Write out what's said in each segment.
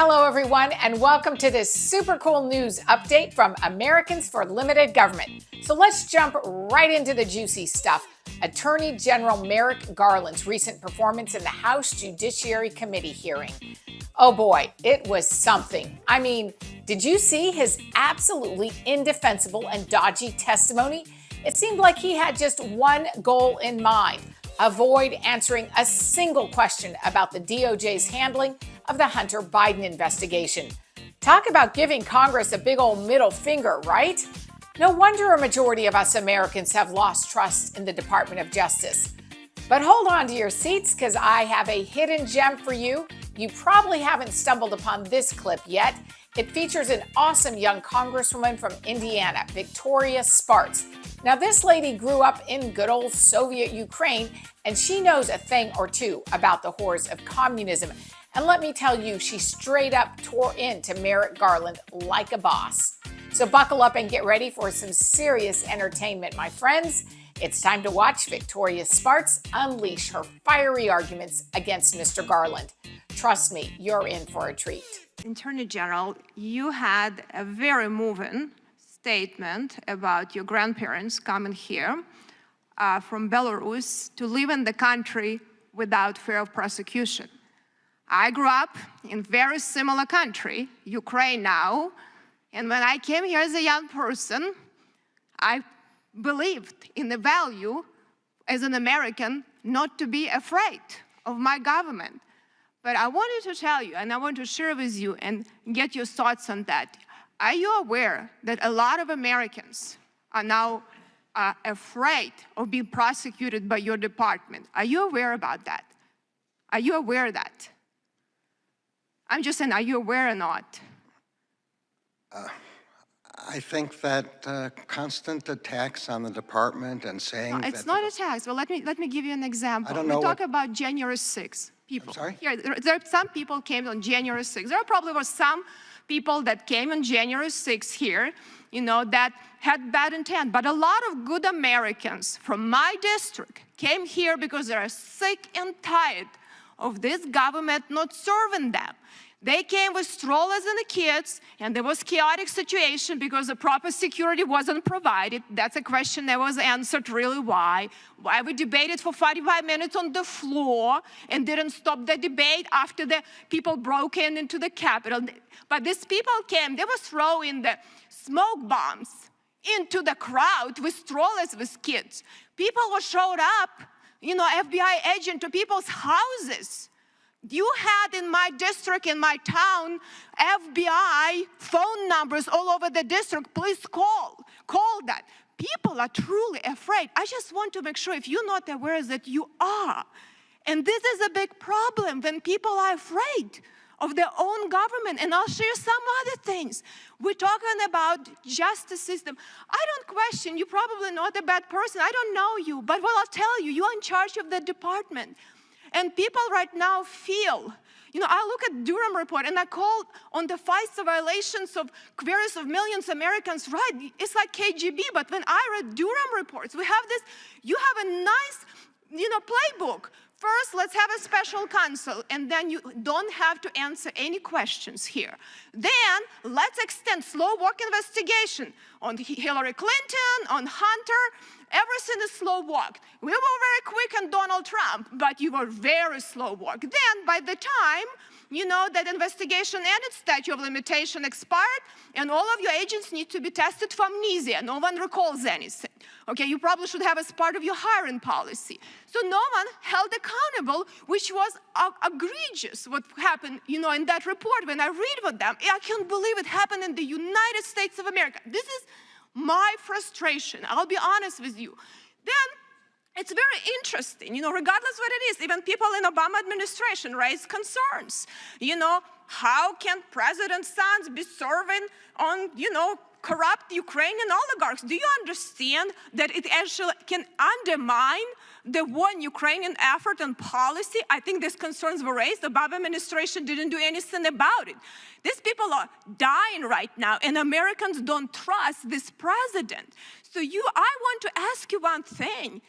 Hello, everyone, and welcome to this super cool news update from Americans for Limited Government. So let's jump right into the juicy stuff. Attorney General Merrick Garland's recent performance in the House Judiciary Committee hearing. Oh boy, it was something. I mean, did you see his absolutely indefensible and dodgy testimony? It seemed like he had just one goal in mind: avoid answering a single question about the DOJ's handling of the Hunter Biden investigation. Talk about giving Congress a big old middle finger, right? No wonder a majority of us Americans have lost trust in the Department of Justice. But hold on to your seats, because I have a hidden gem for you. You probably haven't stumbled upon this clip yet. It features an awesome young Congresswoman from Indiana, Victoria Spartz. Now, this lady grew up in good old Soviet Ukraine, and she knows a thing or two about the horrors of communism. And let me tell you, she straight up tore into Merrick Garland like a boss. So buckle up and get ready for some serious entertainment, my friends. It's time to watch Victoria Spartz unleash her fiery arguments against Mr. Garland. Trust me, you're in for a treat. Attorney General, you had a very moving statement about your grandparents coming here from Belarus to live in the country without fear of prosecution. I grew up in a very similar country, Ukraine now, and when I came here as a young person, I believed in the value as an American not to be afraid of my government. But I wanted to tell you, and I want to share with you and get your thoughts on that. Are you aware that a lot of Americans are now afraid of being prosecuted by your department? Are you aware about that? Are you aware of that? I'm just saying, are you aware or not? I think that constant attacks on the department and saying it's not attacks. Well, let me give you an example. I don't know. We talk about January 6th. People. I'm sorry? Here, there some people came on January 6th. There probably were some people that came on January 6th here, that had bad intent. But a lot of good Americans from my district came here because they are sick and tired of this government not serving them. They came with strollers and the kids, and there was chaotic situation because the proper security wasn't provided. That's a question that was answered really why. Why we debated for 45 minutes on the floor and didn't stop the debate after the people broke into the Capitol. But these people came, they were throwing the smoke bombs into the crowd with strollers with kids. People were showed up, FBI agent to people's houses. You had in my district, in my town, FBI phone numbers all over the district. Please call that. People are truly afraid. I just want to make sure if you're not aware that you are. And this is a big problem when people are afraid of their own government. And I'll share some other things. We're talking about justice system. I don't question, you're probably not a bad person. I don't know you, but what I'll tell you, you're in charge of the department. And people right now feel, I look at Durham report and I call on the FISA violations of queries of millions of Americans, right? It's like KGB, but when I read Durham reports, we have this, you have a nice, playbook. First, let's have a special counsel, and then you don't have to answer any questions here. Then, let's extend slow walk investigation on Hillary Clinton, on Hunter. Everything is slow walk. We were very quick on Donald Trump, but you were very slow walk. Then, by the time, that investigation and its statute of limitation expired, and all of your agents need to be tested for amnesia. No one recalls anything. Okay, you probably should have as part of your hiring policy. So no one held accountable, which was egregious what happened, in that report. When I read about them, I can't believe it happened in the United States of America. This is my frustration. I'll be honest with you. Then, it's very interesting, regardless what it is, even people in Obama administration raised concerns. How can President's sons be serving on, corrupt Ukrainian oligarchs? Do you understand that it actually can undermine the one Ukrainian effort and policy? I think these concerns were raised. The Obama administration didn't do anything about it. These people are dying right now, and Americans don't trust this president. So I want to ask you one thing.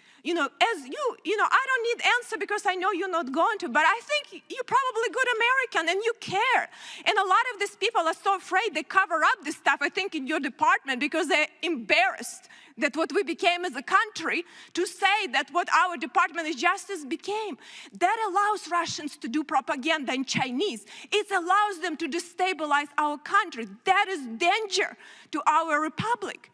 I don't need answer because I know you're not going to, but I think you're probably a good American and you care. And a lot of these people are so afraid they cover up this stuff, I think, in your department because they're embarrassed that what we became as a country to say that what our Department of Justice became. That allows Russians to do propaganda in Chinese. It allows them to destabilize our country. That is danger to our republic.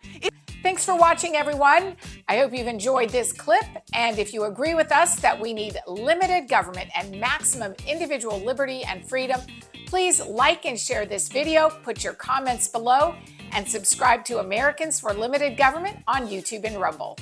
Thanks for watching, everyone. I hope you've enjoyed this clip. And if you agree with us that we need limited government and maximum individual liberty and freedom, please like and share this video, put your comments below, and subscribe to Americans for Limited Government on YouTube and Rumble.